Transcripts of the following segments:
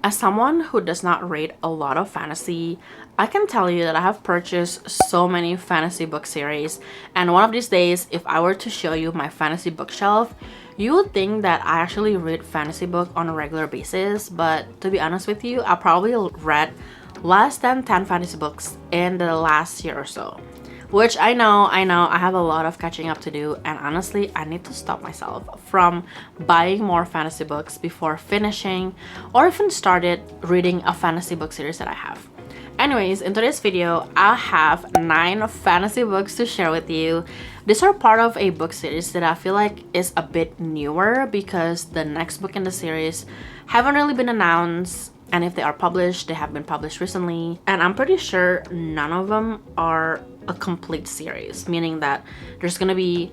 As someone who does not read a lot of fantasy, I can tell you that I have purchased so many fantasy book series, and one of these days, if I were to show you my fantasy bookshelf, you would think that I actually read fantasy book on a regular basis, but to be honest with you, I probably read less than 10 fantasy books in the last year or so. Which I have a lot of catching up to do, and honestly, I need to stop myself from buying more fantasy books before finishing or even started reading a fantasy book series that I have. Anyways, in today's video, I have 9 fantasy books to share with you. These are part of a book series that I feel like is a bit newer because the next book in the series haven't really been announced, and if they are published, they have been published recently, and I'm pretty sure none of them are a complete series, meaning that there's gonna be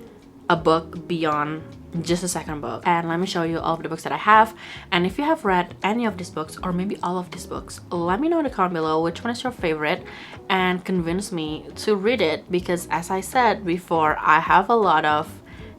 a book beyond just a second book. And let me show you all of the books that I have, and if you have read any of these books or maybe all of these books, let me know in the comment below which one is your favorite and convince me to read it, because as I said before, I have a lot of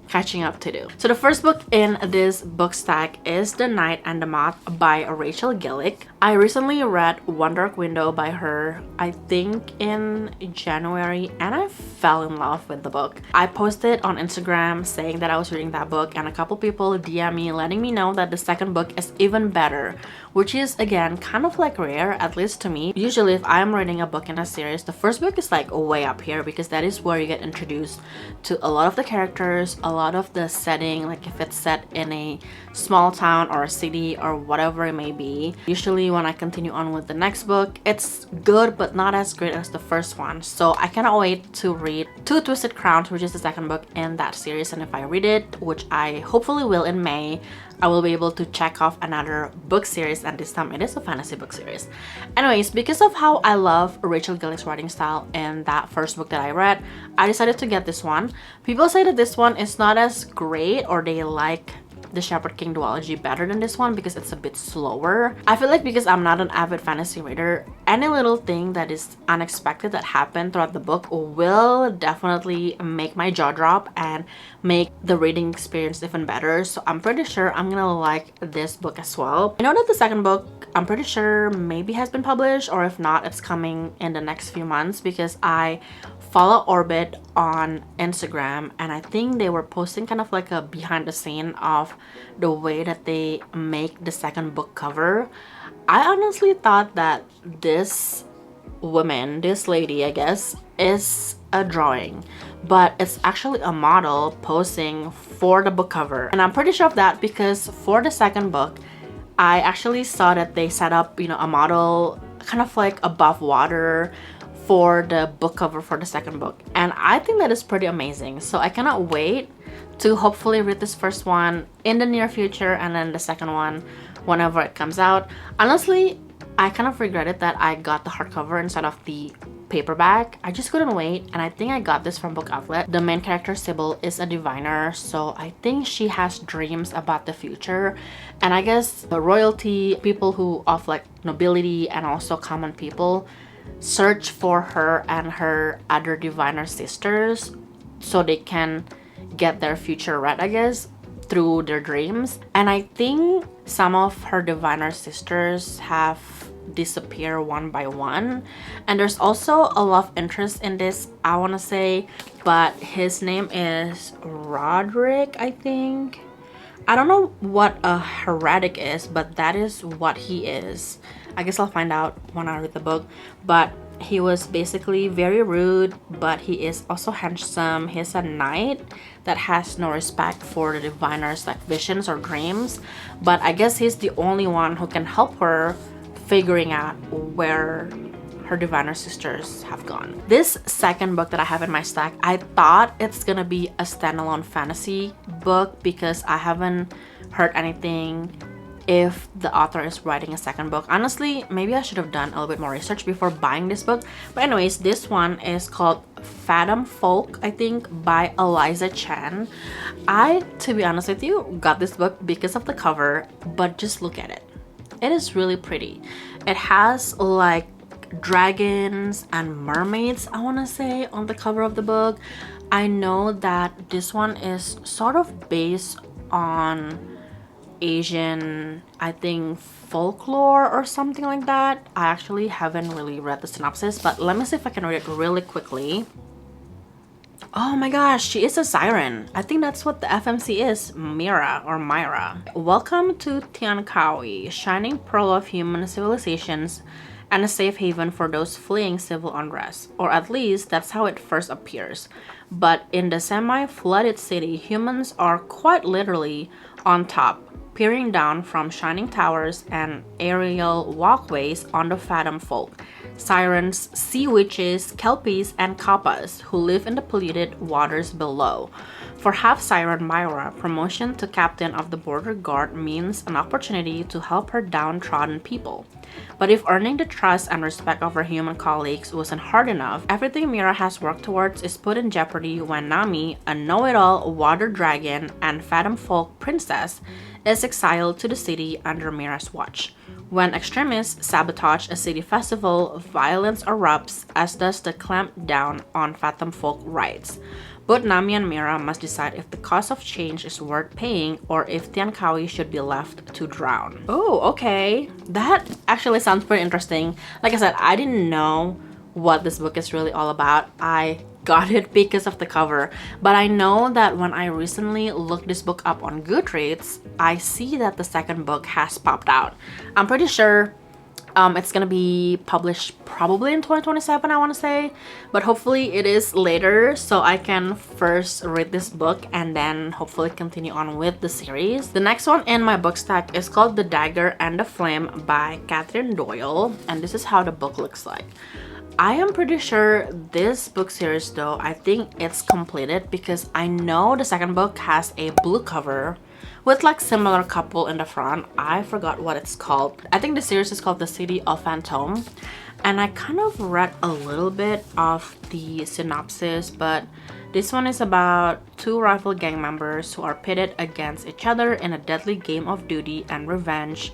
catching up to do. So the first book in this book stack is The Night and the Moth by Rachel Gillick. I recently read One Dark Window by her, I think in January, and I fell in love with the book. I posted on Instagram saying that I was reading that book, and a couple people DM me letting me know that the second book is even better, which is again kind of like rare, at least to me. Usually if I'm reading a book in a series, the first book is like way up here because that is where you get introduced to a lot of the characters, a lot of the setting, like if it's set in a small town or a city or whatever it may be. Usually when I continue on with the next book, it's good but not as great as the first one. So I cannot wait to read Two Twisted Crowns, which is the second book in that series, and if I read it, which I hopefully will in May, I will be able to check off another book series, and this time it is a fantasy book series. Anyways, because of how I love Rachel Gillick's writing style in that first book that I read, I decided to get this one. People say that this one is not as great, or they like the Shepherd King duology better than this one because it's a bit slower. I feel like because I'm not an avid fantasy reader, any little thing that is unexpected that happened throughout the book will definitely make my jaw drop and make the reading experience even better. So I'm pretty sure I'm gonna like this book as well. I know that the second book, I'm pretty sure maybe has been published, or if not, it's coming in the next few months because I follow Orbit on Instagram, and I think they were posting kind of like a behind the scene of the way that they make the second book cover. I honestly thought that this lady, I guess, is a drawing, but it's actually a model posing for the book cover. And I'm pretty sure of that because for the second book, I actually saw that they set up, a model kind of like above water for the book cover for the second book, and I think that is pretty amazing. So I cannot wait to hopefully read this first one in the near future, and then the second one whenever it comes out. Honestly, I kind of regretted that I got the hardcover instead of the paperback. I just couldn't wait, and I think I got this from Book Outlet. The main character, Sybil, is a diviner, so I think she has dreams about the future, and I guess the royalty, people who of like nobility and also common people, search for her and her other diviner sisters so they can get their future read, I guess, through their dreams. And I think some of her diviner sisters have disappeared one by one, and there's also a love interest in this, I want to say, but his name is Roderick, I think. I don't know what a heretic is, but that is what he is. I guess I'll find out when I read the book. But he was basically very rude, but he is also handsome. He's a knight that has no respect for the diviner's like visions or dreams, but I guess he's the only one who can help her figuring out where her diviner sisters have gone. This second book that I have in my stack, I thought it's gonna be a standalone fantasy book because I haven't heard anything if the author is writing a second book. Honestly, maybe I should have done a little bit more research before buying this book. But anyways, this one is called Phantom Folk, I think, by Eliza Chen. I, to be honest with you, got this book because of the cover, but just look at it. It is really pretty. It has like dragons and mermaids, I want to say, on the cover of the book. I know that this one is sort of based on Asian, I think, folklore or something like that. I actually haven't really read the synopsis, but let me see if I can read it really quickly. Oh my gosh, she is a siren. I think that's what the FMC is, Mira or Myra. Welcome to Tiankawi, shining pearl of human civilizations and a safe haven for those fleeing civil unrest. Or at least that's how it first appears. But in the semi-flooded city, humans are quite literally on top, peering down from shining towers and aerial walkways on the Fathom folk. Sirens, sea witches, kelpies, and kappas who live in the polluted waters below. For half-siren Myra, promotion to captain of the border guard means an opportunity to help her downtrodden people. But if earning the trust and respect of her human colleagues wasn't hard enough, everything Mira has worked towards is put in jeopardy when Nami, a know-it-all water dragon and Fathom folk princess, is exiled to the city under Mira's watch. When extremists sabotage a city festival, violence erupts, as does the clampdown on Fathom folk rights. Both Nami and Mira must decide if the cost of change is worth paying or if Tiankawi should be left to drown. Oh, okay. That actually sounds pretty interesting. Like I said, I didn't know what this book is really all about. I got it because of the cover, but I know that when I recently looked this book up on Goodreads, I see that the second book has popped out. I'm pretty sure it's gonna be published probably in 2027, I want to say, but hopefully it is later so I can first read this book and then hopefully continue on with the series. The next one in my book stack is called The Dagger and the Flame by Catherine Doyle, and this is how the book looks like. I am pretty sure this book series though, I think it's completed because I know the second book has a blue cover with like similar couple in the front. I forgot what it's called. I think the series is called The City of Phantom, and I kind of read a little bit of the synopsis, but this one is about two rival gang members who are pitted against each other in a deadly game of duty and revenge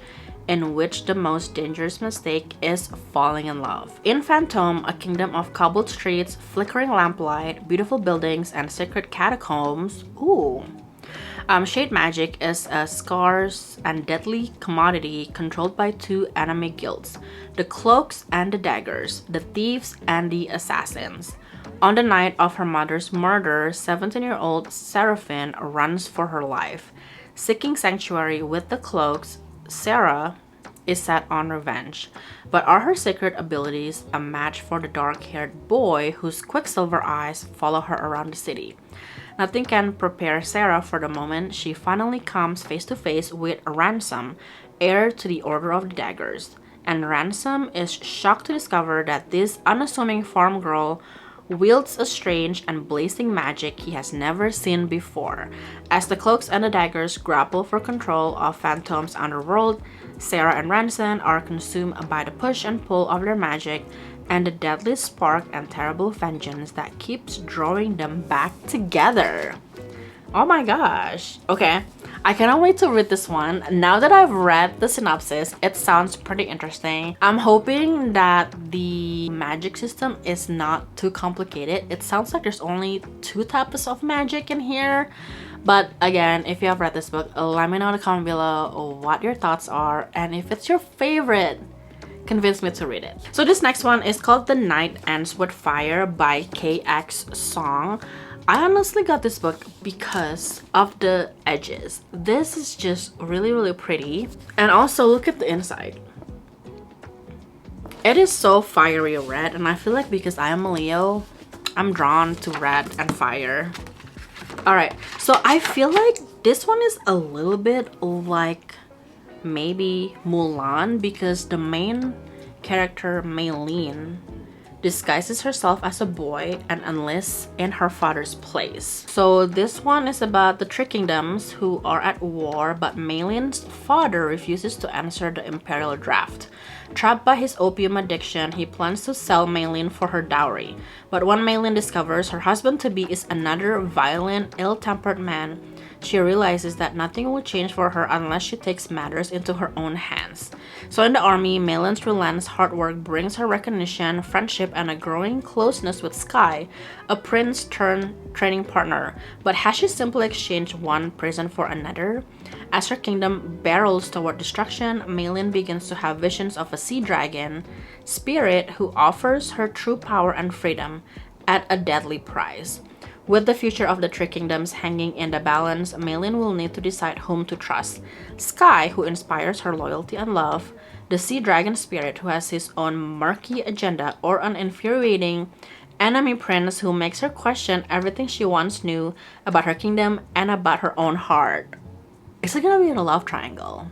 in which the most dangerous mistake is falling in love. In Phantom, a kingdom of cobbled streets, flickering lamplight, beautiful buildings, and secret catacombs, shade magic is a scarce and deadly commodity controlled by two enemy guilds, the Cloaks and the Daggers, the Thieves and the Assassins. On the night of her mother's murder, 17-year-old Seraphine runs for her life. Seeking sanctuary with the Cloaks, Sarah is set on revenge. But are her secret abilities a match for the dark-haired boy whose quicksilver eyes follow her around the city? Nothing can prepare Sarah for the moment she finally comes face to face with Ransom, heir to the Order of the Daggers. And Ransom is shocked to discover that this unassuming farm girl wields a strange and blazing magic he has never seen before. As the Cloaks and the Daggers grapple for control of Phantom's underworld, Sarah and Ransom are consumed by the push and pull of their magic and the deadly spark and terrible vengeance that keeps drawing them back together. Oh my gosh. Okay, I cannot wait to read this one. Now that I've read the synopsis, it sounds pretty interesting. I'm hoping that the magic system is not too complicated. It sounds like there's only 2 types of magic in here. But again, if you have read this book, let me know in the comment below what your thoughts are and if it's your favorite. Convince me to read it. So this next one is called The Night Ends with Fire by KX Song. I honestly got this book because of the edges. This is just really pretty. And also look at the inside. It is so fiery red, and I feel like because I am a Leo, I'm drawn to red and fire. Alright, so I feel like this one is a little bit like maybe Mulan, because the main character, Maylene, disguises herself as a boy and enlists in her father's place. So this one is about the Three Kingdoms who are at war, but Maylene's father refuses to answer the imperial draft. Trapped by his opium addiction, he plans to sell Maylene for her dowry. But when Maylene discovers her husband-to-be is another violent, ill-tempered man, she realizes that nothing will change for her unless she takes matters into her own hands. So in the army, Malin's relentless hard work brings her recognition, friendship, and a growing closeness with Sky, a prince-turned-training partner. But has she simply exchanged one prison for another? As her kingdom barrels toward destruction, Malin begins to have visions of a sea dragon spirit who offers her true power and freedom at a deadly price. With the future of the three kingdoms hanging in the balance, Malin will need to decide whom to trust. Sky, who inspires her loyalty and love, the sea dragon spirit who has his own murky agenda, or an infuriating enemy prince who makes her question everything she once knew about her kingdom and about her own heart. Is it gonna be a love triangle?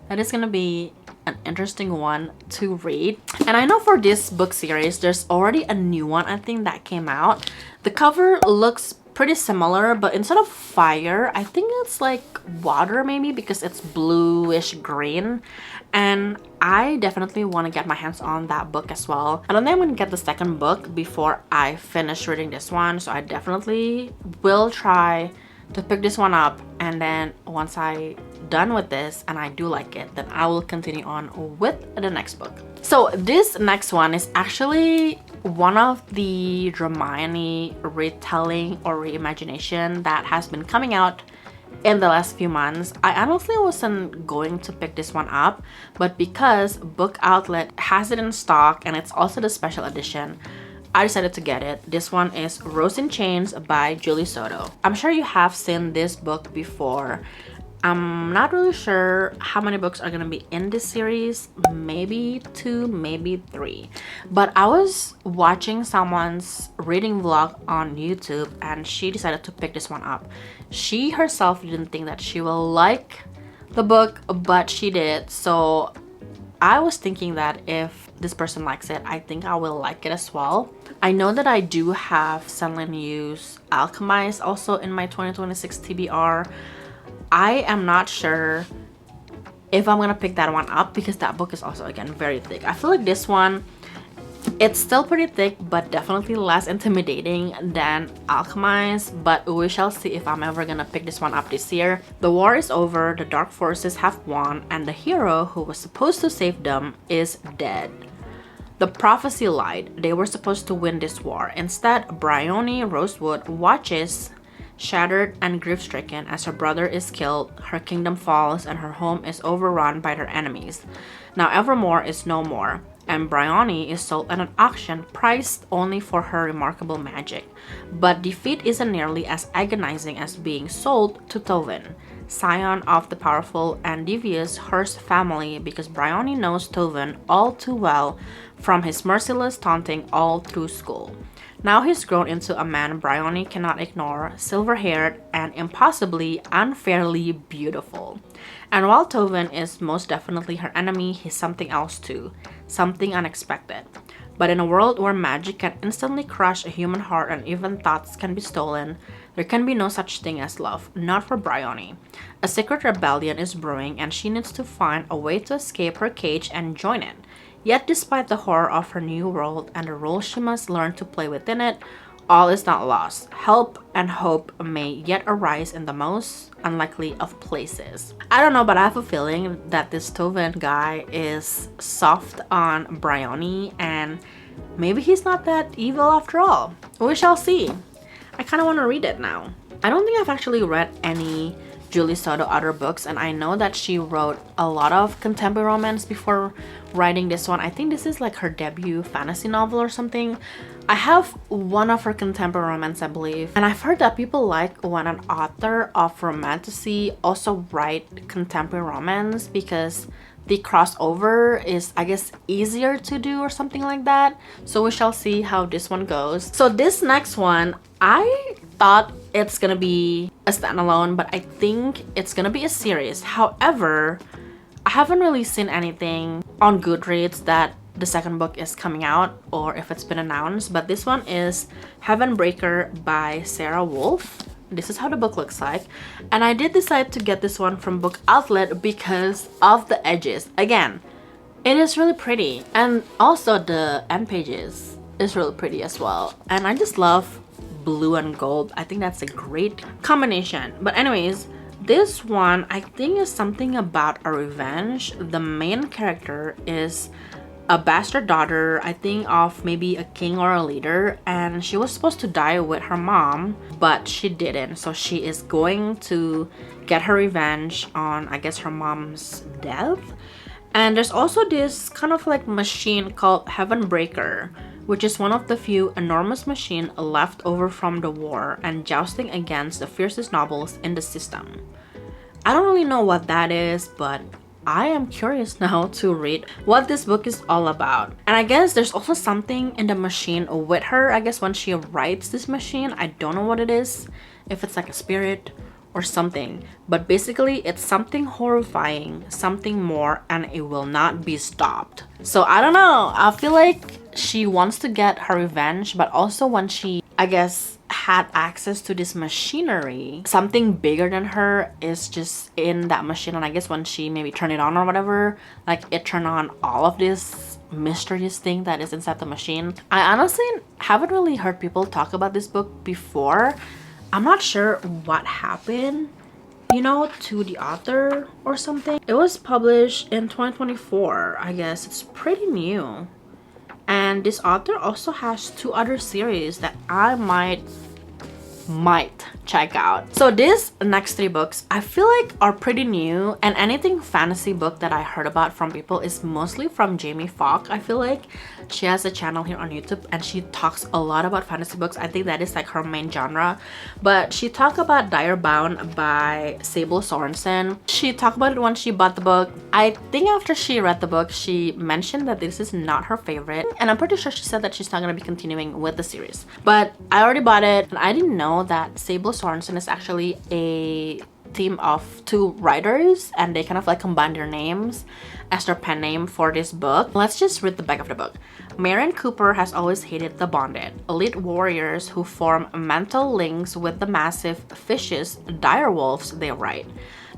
That is gonna be an interesting one to read. And I know for this book series, there's already a new one, I think, that came out. The cover looks pretty similar, but instead of fire, I think it's like water maybe, because it's bluish green. And I definitely want to get my hands on that book as well. I don't think I'm going to get the second book before I finish reading this one, so I definitely will try to pick this one up, and then once I done with this and I do like it, then I will continue on with the next book. So this next one is actually one of the Hermione retelling or reimagination that has been coming out in the last few months. I honestly wasn't going to pick this one up, but because Book Outlet has it in stock and it's also the special edition, I decided to get it. This one is Rose in Chains by Julie Soto. I'm sure you have seen this book before. I'm not really sure how many books are gonna be in this series. Maybe 2, maybe 3. But I was watching someone's reading vlog on YouTube and she decided to pick this one up. She herself didn't think that she will like the book, but she did. So I was thinking that if this person likes it, I think I will like it as well. I know that I do have Sunland Yu's Alchemist also in my 2026 TBR. I am not sure if I'm gonna pick that one up because that book is also, again, very thick. I feel like this one, it's still pretty thick, but definitely less intimidating than Alchemist, but we shall see if I'm ever gonna pick this one up this year. The war is over, the dark forces have won, and the hero who was supposed to save them is dead. The prophecy lied. They were supposed to win this war. Instead, Bryony Rosewood watches, shattered and grief-stricken, as her brother is killed, her kingdom falls, and her home is overrun by her enemies. Now Evermore is no more, and Bryony is sold at an auction priced only for her remarkable magic. But defeat isn't nearly as agonizing as being sold to Tovin, scion of the powerful and devious Hearst family, because Bryony knows Tovin all too well from his merciless taunting all through school. Now he's grown into a man Bryony cannot ignore, silver-haired and impossibly unfairly beautiful. And while Tovin is most definitely her enemy, he's something else too, something unexpected. But in a world where magic can instantly crush a human heart and even thoughts can be stolen, there can be no such thing as love, not for Bryony. A secret rebellion is brewing and she needs to find a way to escape her cage and join it. Yet despite the horror of her new world and the role she must learn to play within it, all is not lost. Help and hope may yet arise in the most unlikely of places. I don't know, but I have a feeling that this Tovin guy is soft on Bryony and maybe he's not that evil after all. We shall see. I kind of want to read it now. I don't think I've actually read any Julie Soto other books, and I know that she wrote a lot of contemporary romance before writing this one. I think this is like her debut fantasy novel or something. I have one of her contemporary romance, I believe, and I've heard that people like when an author of romantasy also write contemporary romance because the crossover is, I guess, easier to do or something like that. So we shall see how this one goes. So this next one, I thought it's gonna be a standalone, but I think it's gonna be a series. However, I haven't really seen anything on Goodreads that the second book is coming out or if it's been announced, but this one is Heavenbreaker by Sarah Wolf. This is how the book looks like, and I did decide to get this one from Book Outlet because of the edges. Again, it is really pretty, and also the end pages is really pretty as well, and I just love blue and gold. I think that's a great combination. But anyways, this one I think is something about a revenge. The main character is a bastard daughter, I think, of maybe a king or a leader, and she was supposed to die with her mom, but she didn't. So she is going to get her revenge on, I guess, her mom's death. And there's also this kind of like machine called Heaven Breaker, which is one of the few enormous machines left over from the war and jousting against the fiercest nobles in the system. I don't really know what that is, but I am curious now to read what this book is all about. And I guess there's also something in the machine with her. I guess when she writes this machine, I don't know what it is, if it's like a spirit or something, but basically it's something horrifying, something more, and it will not be stopped. So I don't know, I feel like she wants to get her revenge, but also when she, I guess, had access to this machinery, something bigger than her is just in that machine. And I guess when she maybe turned it on or whatever, like it turned on all of this mysterious thing that is inside the machine. I honestly haven't really heard people talk about this book before. I'm not sure what happened, you know, to the author or something. It was published in 2024. I guess it's pretty new. And this author also has 2 other series that I might check out. So these next 3 books I feel like are pretty new, and anything fantasy book that I heard about from people is mostly from Jamie Falk. I feel like she has a channel here on YouTube and she talks a lot about fantasy books. I think that is like her main genre. But she talked about Dire Bound by Sable Sorensen. She talked about it when she bought the book. I think after she read the book, she mentioned that this is not her favorite, and I'm pretty sure she said that she's not going to be continuing with the series. But I already bought it, and I didn't know that Sable Sorensen is actually a team of 2 writers, and they kind of like combine their names as their pen name for this book. Let's just read the back of the book. Marion Cooper has always hated the Bonded, elite warriors who form mental links with the massive, vicious direwolves they ride.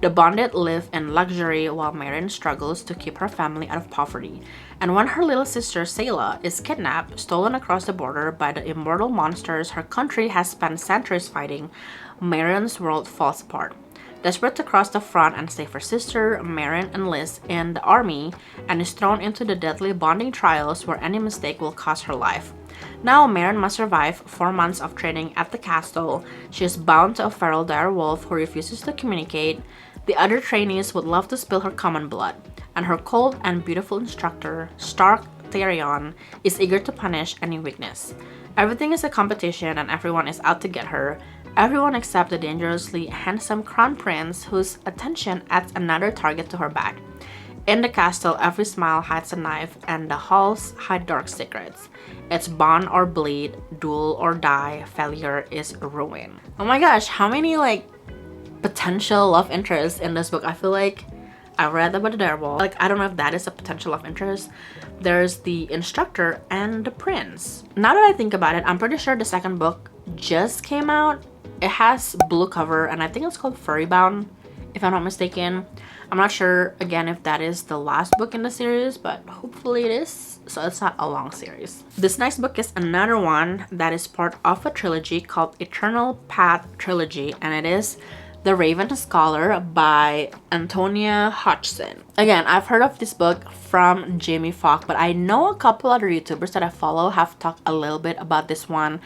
The Bonded live in luxury while Marion struggles to keep her family out of poverty. And when her little sister Sayla is kidnapped, stolen across the border by the immortal monsters her country has spent centuries fighting, Marion's world falls apart. Desperate to cross the front and save her sister, Marion enlists in the army and is thrown into the deadly bonding trials where any mistake will cost her life. Now Marion must survive 4 months of training at the castle. She is bound to a feral direwolf who refuses to communicate. The other trainees would love to spill her common blood, and her cold and beautiful instructor, Stark Therion, is eager to punish any weakness. Everything is a competition and everyone is out to get her. Everyone except the dangerously handsome crown prince, whose attention adds another target to her back. In the castle, every smile hides a knife, and the halls hide dark secrets. It's bond or bleed, duel or die, failure is ruin. Oh my gosh, how many like potential love interests in this book. I feel like I read about the direwolf. Like, I don't know if that is a potential love interest. There's the instructor and the prince. Now that I think about it, I'm pretty sure the second book just came out. It has blue cover and I think it's called Furry Bound, if I'm not mistaken. I'm not sure again if that is the last book in the series, but hopefully it is, so it's not a long series. This next book is another one that is part of a trilogy called Eternal Path Trilogy, and it is The Raven Scholar by Antonia Hodgson. Again, I've heard of this book from Jamie Falk, but I know a couple other YouTubers that I follow have talked a little bit about this one,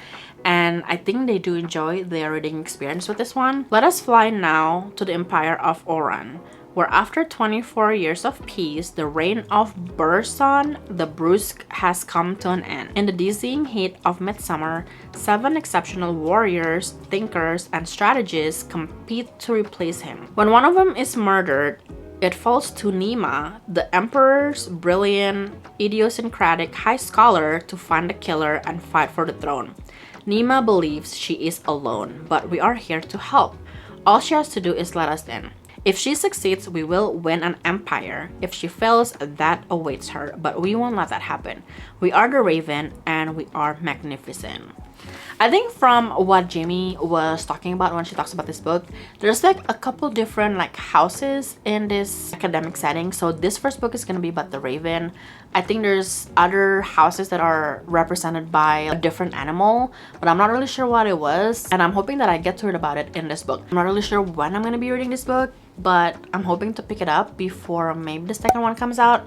and I think they do enjoy their reading experience with this one. Let us fly now to the Empire of Oran, where after 24 years of peace, the reign of Burson the Brusque has come to an end. In the dizzying heat of midsummer, 7 exceptional warriors, thinkers, and strategists compete to replace him. When one of them is murdered, it falls to Nima, the Emperor's brilliant, idiosyncratic high scholar, to find the killer and fight for the throne. Nima believes she is alone, but we are here to help. All she has to do is let us in. If she succeeds, we will win an empire. If she fails, that awaits her, but we won't let that happen. We are the Raven, and we are magnificent. I think from what Jamie was talking about when she talks about this book, there's like a couple different like houses in this academic setting. So this first book is gonna be about the Raven. I think there's other houses that are represented by a different animal, but I'm not really sure what it was, and I'm hoping that I get to read about it in this book. I'm not really sure when I'm gonna be reading this book, but I'm hoping to pick it up before maybe the second one comes out.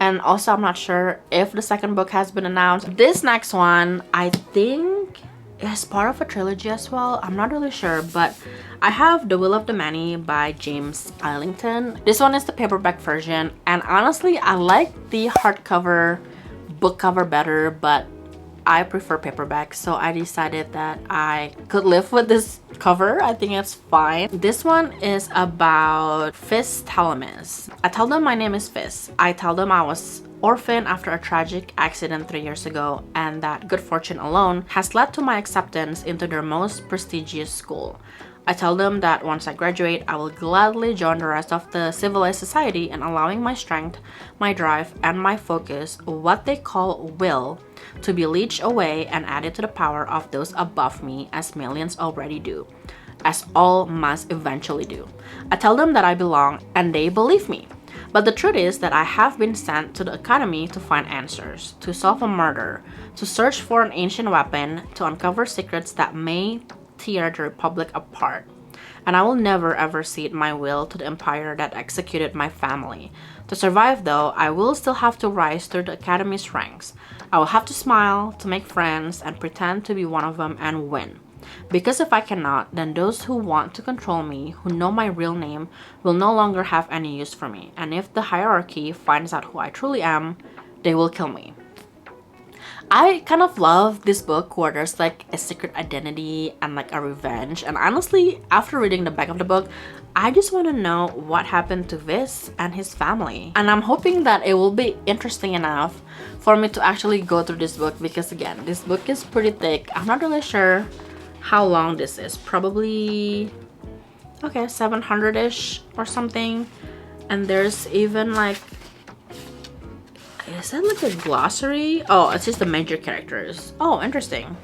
And also, I'm not sure if the second book has been announced. This next one, I think, is part of a trilogy as well. I'm not really sure, but I have The Will of the Many by James Islington. This one is the paperback version, and honestly, I like the hardcover book cover better, but I prefer paperback, so I decided that I could live with this cover. I think it's fine. This one is about Fizz Talamis. I tell them my name is Fizz. I tell them I was orphaned after a tragic accident 3 years ago, and that good fortune alone has led to my acceptance into their most prestigious school. I tell them that once I graduate, I will gladly join the rest of the civilized society in allowing my strength, my drive, and my focus, what they call will, to be leached away and added to the power of those above me, as millions already do, as all must eventually do. I tell them that I belong, and they believe me. But the truth is that I have been sent to the academy to find answers, to solve a murder, to search for an ancient weapon, to uncover secrets that may tear the Republic apart. And I will never ever cede my will to the empire that executed my family. To survive though, I will still have to rise through the academy's ranks. I will have to smile, to make friends, and pretend to be one of them and win. Because if I cannot, then those who want to control me, who know my real name, will no longer have any use for me. And if the hierarchy finds out who I truly am, they will kill me. I kind of love this book where there's like a secret identity and like a revenge, and honestly, after reading the back of the book, I just want to know what happened to Fizz and his family. And I'm hoping that it will be interesting enough for me to actually go through this book, because again, this book is pretty thick. I'm not really sure how long this is. Probably, okay, 700-ish or something. And there's even like, is that like a glossary? Oh, it's just the major characters. Oh, interesting.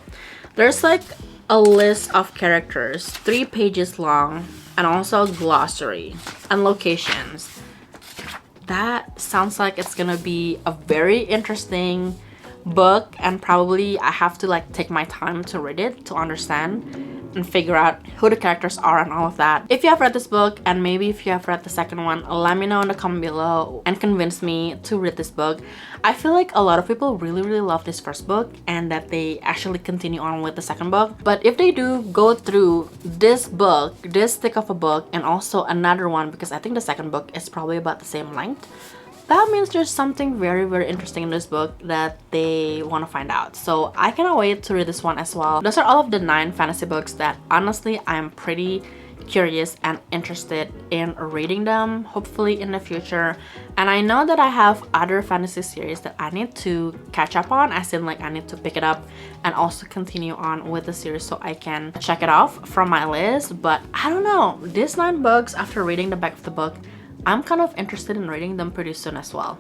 There's like a list of characters, 3 pages long, and also a glossary and locations. That sounds like it's gonna be a very interesting book, and probably I have to like take my time to read it to understand and figure out who the characters are and all of that. If you have read this book, and maybe if you have read the second one, let me know in the comment below and convince me to read this book. I feel like a lot of people really love this first book and that they actually continue on with the second book. But if they do go through this book, this thick of a book, and also another one, because I think the second book is probably about the same length, that means there's something very interesting in this book that they want to find out. So I cannot wait to read this one as well. Those are all of the 9 fantasy books that honestly I'm pretty curious and interested in reading them, hopefully in the future. And I know that I have other fantasy series that I need to catch up on, as in like I need to pick it up and also continue on with the series so I can check it off from my list. But I don't know, these 9 books, after reading the back of the book, I'm kind of interested in reading them pretty soon as well.